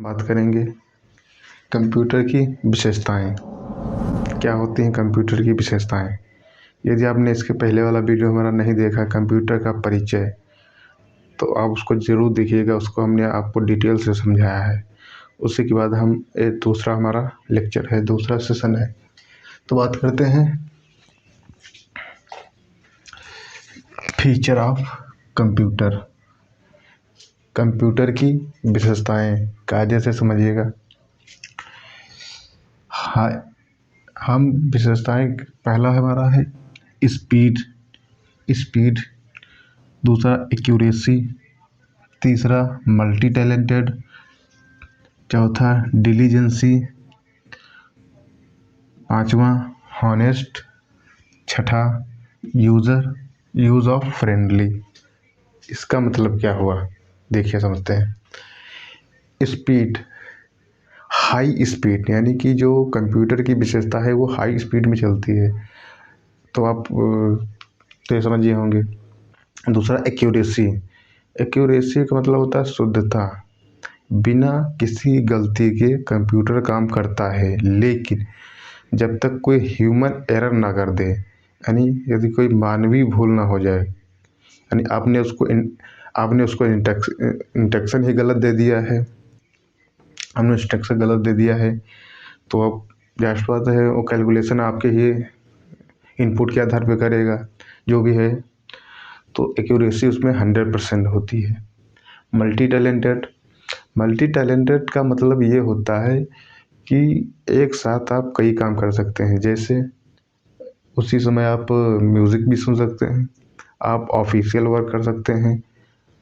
बात करेंगे कंप्यूटर की विशेषताएं। क्या होती हैं कंप्यूटर की विशेषताएं? यदि आपने इसके पहले वाला वीडियो हमारा नहीं देखा, कंप्यूटर का परिचय, तो आप उसको ज़रूर देखिएगा। उसको हमने आपको डिटेल से समझाया है। उसी के बाद हम दूसरा हमारा लेक्चर है, दूसरा सेशन है। तो बात करते हैं फीचर ऑफ कंप्यूटर। कंप्यूटर की विशेषताएं कायदे से समझिएगा। हाँ, हम विशेषताएं, पहला हमारा है स्पीड। स्पीड, दूसरा एक्यूरेसी, तीसरा मल्टी टैलेंटेड, चौथा डिलीजेंसी, पांचवा हॉनेस्ट, छठा यूज़ ऑफ फ्रेंडली। इसका मतलब क्या हुआ, देखिए समझते हैं। स्पीड, हाई स्पीड, यानी कि जो कंप्यूटर की विशेषता है वो हाई स्पीड में चलती है। तो आप तो ये समझिए होंगे। दूसरा एक्यूरेसी। एक्यूरेसी का मतलब होता है शुद्धता। बिना किसी गलती के कंप्यूटर काम करता है, लेकिन जब तक कोई ह्यूमन एरर ना कर दे, यानी यदि कोई मानवीय भूल ना हो जाए, यानी आपने उसको इंस्ट्रक्शन ही गलत दे दिया है, हमने इंस्ट्रक्शन गलत दे दिया है, तो अब जाहिर बात है वो कैलकुलेशन आपके ही इनपुट के आधार पे करेगा जो भी है। तो एक्यूरेसी उसमें 100% होती है। Multi talented. मल्टी टैलेंटेड का मतलब ये होता है कि एक साथ आप कई काम कर सकते हैं। जैसे उसी समय आप म्यूज़िक भी सुन सकते हैं, आप ऑफिशियल वर्क कर सकते हैं,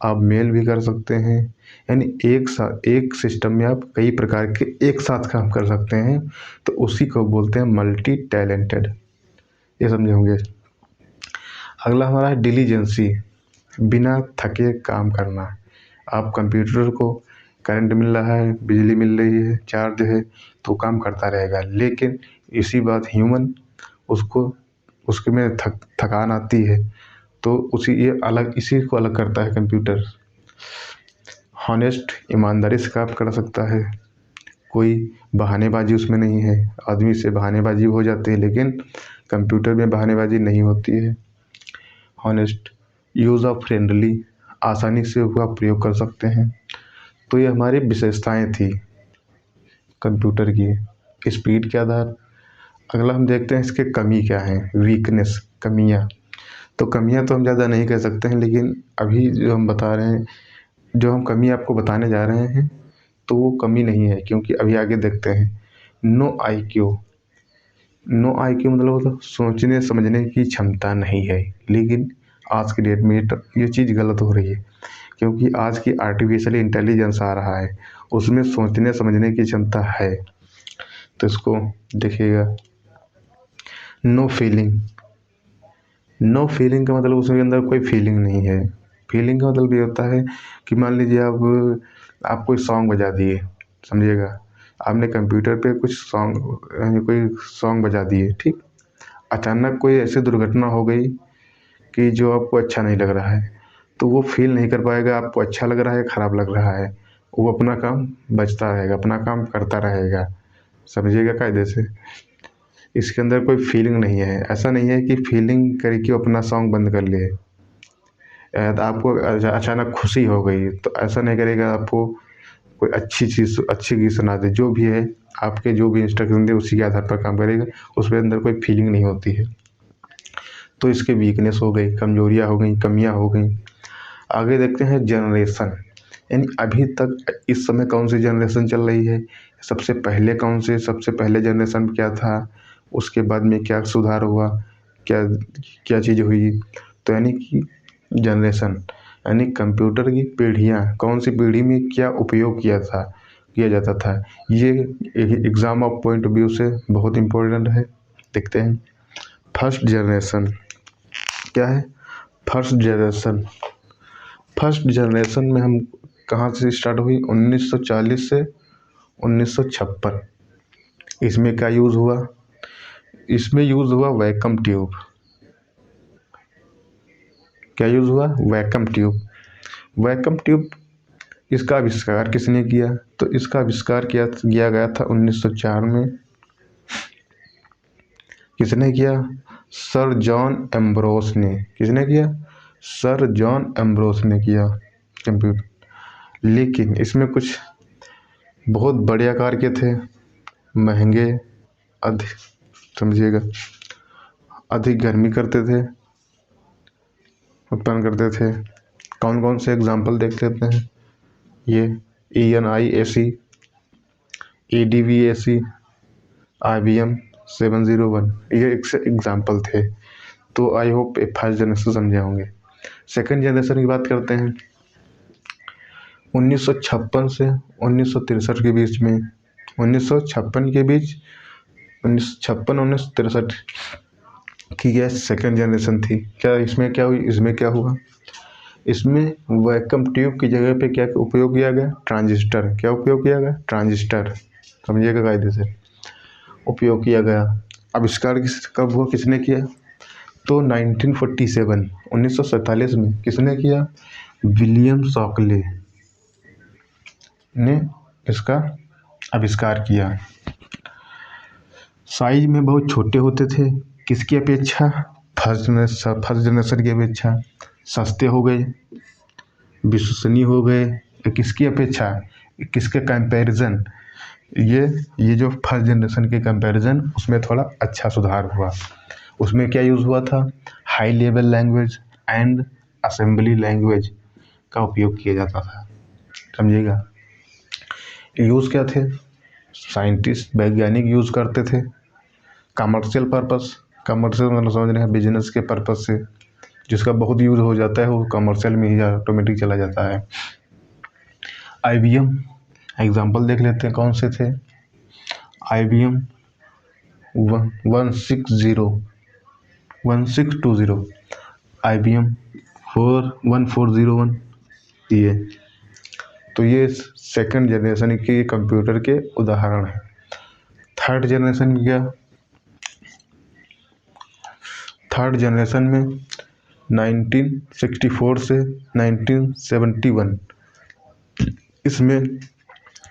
आप मेल भी कर सकते हैं। यानी एक सिस्टम में आप कई प्रकार के एक साथ काम कर सकते हैं। तो उसी को बोलते हैं मल्टी टैलेंटेड। ये समझे होंगे। अगला हमारा है डिलीजेंसी। बिना थके काम करना। आप कंप्यूटर को करंट मिल रहा है, बिजली मिल रही है, चार्ज है, तो काम करता रहेगा। लेकिन इसी बात ह्यूमन उसको उसके में थकान आती है, तो इसी को अलग करता है कंप्यूटर। हॉनेस्ट, ईमानदारी से काम कर सकता है, कोई बहानेबाजी उसमें नहीं है। आदमी से बहानेबाजी हो जाती है, लेकिन कंप्यूटर में बहानेबाजी नहीं होती है। हॉनेस्ट, यूज़ ऑफ फ्रेंडली, आसानी से उसका प्रयोग कर सकते हैं। तो ये हमारी विशेषताएं थी कंप्यूटर की स्पीड के आधार। अगला हम देखते हैं इसके कमी क्या है, वीकनेस, कमियां। तो कमियां तो हम ज़्यादा नहीं कह सकते हैं, लेकिन अभी जो हम बता रहे हैं, जो हम कमी आपको बताने जा रहे हैं, तो वो कमी नहीं है, क्योंकि अभी आगे देखते हैं। No IQ. नो आईक्यू मतलब होता है सोचने समझने की क्षमता नहीं है। लेकिन आज की डेट में ये चीज़ गलत हो रही है, क्योंकि आज की आर्टिफिशियल इंटेलिजेंस आ रहा है, उसमें सोचने समझने की क्षमता है। तो इसको देखिएगा। Know feeling. नो फीलिंग का मतलब उसके अंदर कोई फीलिंग नहीं है। फीलिंग का मतलब ये होता है कि मान लीजिए आप कोई सॉन्ग बजा दिए, समझिएगा, आपने कंप्यूटर पे कुछ सॉन्ग यानी कोई सॉन्ग बजा दिए, ठीक। अचानक कोई ऐसी दुर्घटना हो गई कि जो आपको अच्छा नहीं लग रहा है, तो वो फील नहीं कर पाएगा आपको अच्छा लग रहा है, ख़राब लग रहा है। वो अपना काम बचता रहेगा, अपना काम करता रहेगा, समझिएगा कायदे से। इसके अंदर कोई फीलिंग नहीं है। ऐसा नहीं है कि फीलिंग करके अपना सॉन्ग बंद कर ले। आपको अचानक खुशी हो गई तो ऐसा नहीं करेगा, आपको कोई अच्छी चीज़ अच्छी गीत सुना दे, जो भी है आपके जो भी इंस्ट्रक्शन दे उसी के आधार पर काम करेगा। उसके अंदर कोई फीलिंग नहीं होती है। तो इसके वीकनेस हो गई, कमजोरियाँ हो गई, कमियाँ हो गई। आगे देखते हैं जनरेशन, यानी अभी तक इस समय कौन सी जनरेशन चल रही है, सबसे पहले जनरेशन क्या था, उसके बाद में क्या सुधार हुआ, क्या क्या चीज़ हुई। तो यानी कि जनरेशन यानी कंप्यूटर की पीढ़ियाँ, कौन सी पीढ़ी में क्या उपयोग किया जाता था। ये exam of point of view से बहुत इम्पोर्टेंट है। देखते हैं फर्स्ट जनरेशन क्या है। फर्स्ट जनरेशन में हम कहाँ से स्टार्ट हुई, 1940 से 1956। इसमें क्या यूज़ हुआ, इसमें यूज़ हुआ वैक्यूम ट्यूब। क्या यूज़ हुआ, वैक्यूम ट्यूब। वैक्यूम ट्यूब इसका आविष्कार किसने किया? तो इसका आविष्कार किया गया था 1904 में। किसने किया? सर जॉन एम्ब्रोस ने। किसने किया? सर जॉन एम्ब्रोस ने किया कंप्यूटर। लेकिन इसमें कुछ बहुत बड़े आकार के थे, महंगे, अधिक, समझिएगा, अधिक गर्मी करते थे, उत्पन्न करते थे। कौन कौन से एग्जाम्पल देख लेते हैं। ये ENIAC, ADVAC, IBM 701, ये एग्जाम्पल थे। तो आई होप फर्स्ट जनरेशन समझे होंगे। सेकंड जनरेशन की बात करते हैं। 1956 से 1963 के बीच में, 1956 के बीच, 1963 की यह सेकंड जनरेशन थी। क्या इसमें क्या हुई? इसमें क्या हुआ? इसमें वैक्यूम ट्यूब की जगह पे क्या उपयोग किया गया? ट्रांजिस्टर। क्या उपयोग किया गया? ट्रांजिस्टर। समझिएगा, कायदे से उपयोग किया गया। आविष्कार कब हुआ? किसने किया? तो 1947, 1947 में किसने किया? विलियम शॉकले ने इसका आविष्कार किया। साइज में बहुत छोटे होते थे। किसकी अपेक्षा? फर्स्ट जनरेशन की अपेक्षा। सस्ते हो गए, विश्वसनीय हो गए। किसकी अपेक्षा? किसके कंपैरिजन? ये जो फर्स्ट जनरेशन के कंपैरिजन, उसमें थोड़ा अच्छा सुधार हुआ। उसमें क्या यूज़ हुआ था? High level language and assembly language का उपयोग किया जाता था। समझिएगा, यूज़ क्या थे? साइंटिस्ट, वैज्ञानिक यूज़ करते थे। कमर्शियल पर्पस, कमर्शियल मतलब समझ रहे हैं, बिजनेस के पर्पस से। जिसका बहुत यूज़ हो जाता है वो कमर्शियल में ही ऑटोमेटिक चला जाता है। IBM एग्जाम्पल देख लेते हैं, कौन से थे? IBM 1620, IBM 1401, ये तो ये सेकंड जनरेशन के कंप्यूटर के उदाहरण हैं। थर्ड जनरेशन क्या? थर्ड जनरेशन में 1964 से 1971, इसमें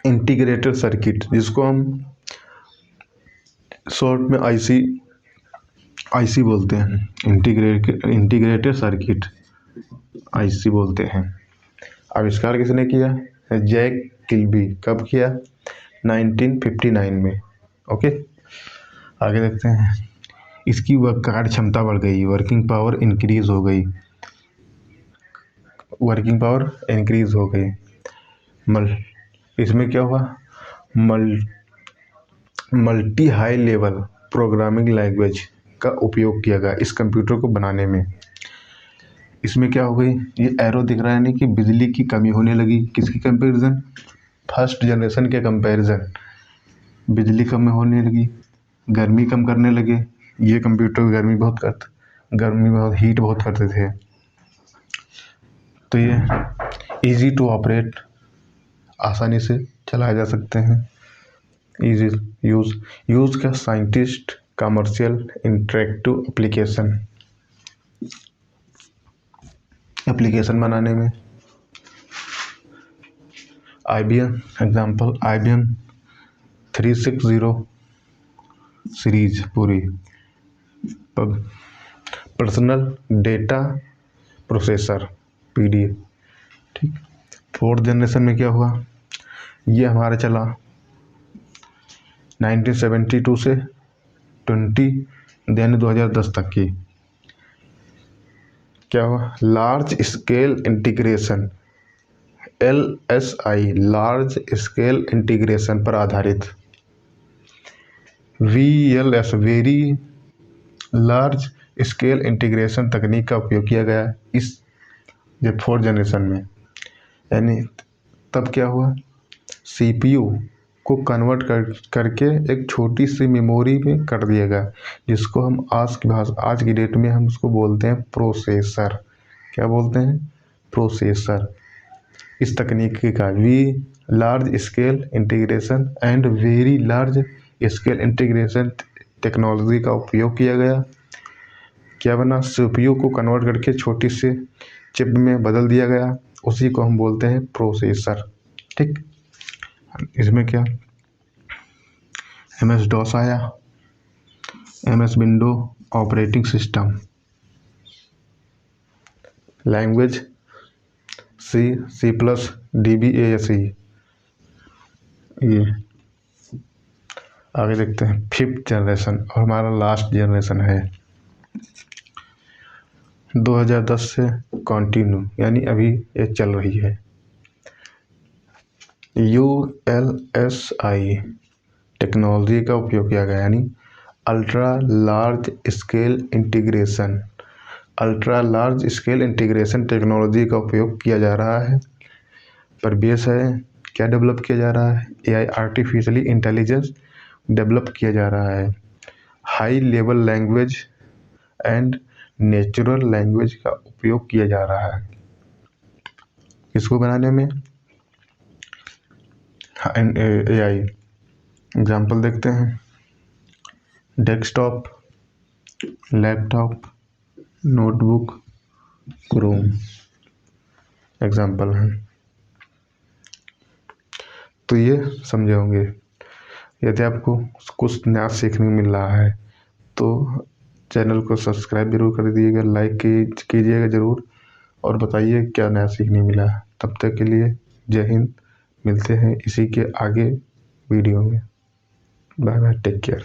इंटीग्रेटेड सर्किट, जिसको हम शॉर्ट में IC बोलते हैं, इंटीग्रेटेड सर्किट IC बोलते हैं। आविष्कार किसने किया? Jack Kilby. कब किया? 1959 में। ओके, आगे देखते हैं। इसकी कार्य क्षमता बढ़ गई, वर्किंग पावर इंक्रीज हो गई। इसमें क्या हुआ? Multi high level programming language का उपयोग किया गया इस कंप्यूटर को बनाने में। इसमें क्या हो गई? ये एरो दिख रहा है नहीं कि बिजली की कमी होने लगी। किसकी कंपैरिजन? फर्स्ट जनरेशन के कंपैरिजन। बिजली कम होने लगी, गर्मी कम करने लगे। ये कंप्यूटर गर्मी बहुत हीट बहुत करते थे। तो ये इजी टू ऑपरेट, आसानी से चलाए जा सकते हैं। इजी यूज का साइंटिस्ट, कमर्शियल, इंटरेक्टिव एप्लीकेशन बनाने में। IBM एग्जाम्पल, IBM 360 सीरीज पूरी, पर्सनल डेटा प्रोसेसर, PD। ठीक। फोर्थ जनरेशन में क्या हुआ? ये हमारा चला 1972 से 2010 तक की। क्या हुआ? Large scale integration, LSI, large scale integration पर आधारित। VLS, very large scale integration तकनीक का उपयोग किया गया इस जब फोर्थ जनरेशन में। यानी तब क्या हुआ? CPU को कन्वर्ट करके एक छोटी सी मेमोरी में कर दिया गया, जिसको हम आज की डेट में हम उसको बोलते हैं प्रोसेसर। क्या बोलते हैं? प्रोसेसर। इस तकनीक का large scale integration and very large scale integration technology का उपयोग किया गया। क्या बना? CPU को कन्वर्ट करके छोटी सी चिप में बदल दिया गया उसी को हम बोलते हैं प्रोसेसर। ठीक, इसमें क्या MS DOS आया, MS window operating system, language C++, DBASE। ये आगे देखते हैं 5th जनरेशन और हमारा लास्ट जनरेशन है 2010 से कंटिन्यू, यानी अभी ये चल रही है। ULSI टेक्नोलॉजी का उपयोग किया गया, यानी ultra large scale integration. Ultra large scale integration technology का उपयोग किया जा रहा है। पर बेस है क्या डेवलप किया जा रहा है? AI आर्टिफिशियली इंटेलिजेंस डेवलप किया जा रहा है। High level language and natural language का उपयोग किया जा रहा है इसको बनाने में। AI एग्जाम्पल देखते हैं, desktop, laptop, notebook, Chrome example हैं। तो ये समझे होंगे। यदि आपको कुछ नया सीखने को मिल रहा है तो चैनल को सब्सक्राइब जरूर कर दीजिएगा, लाइक कीजिएगा ज़रूर और बताइए क्या नया सीखने मिला। तब तक के लिए जय हिंद, मिलते हैं इसी के आगे वीडियो में। Bye bye, take care.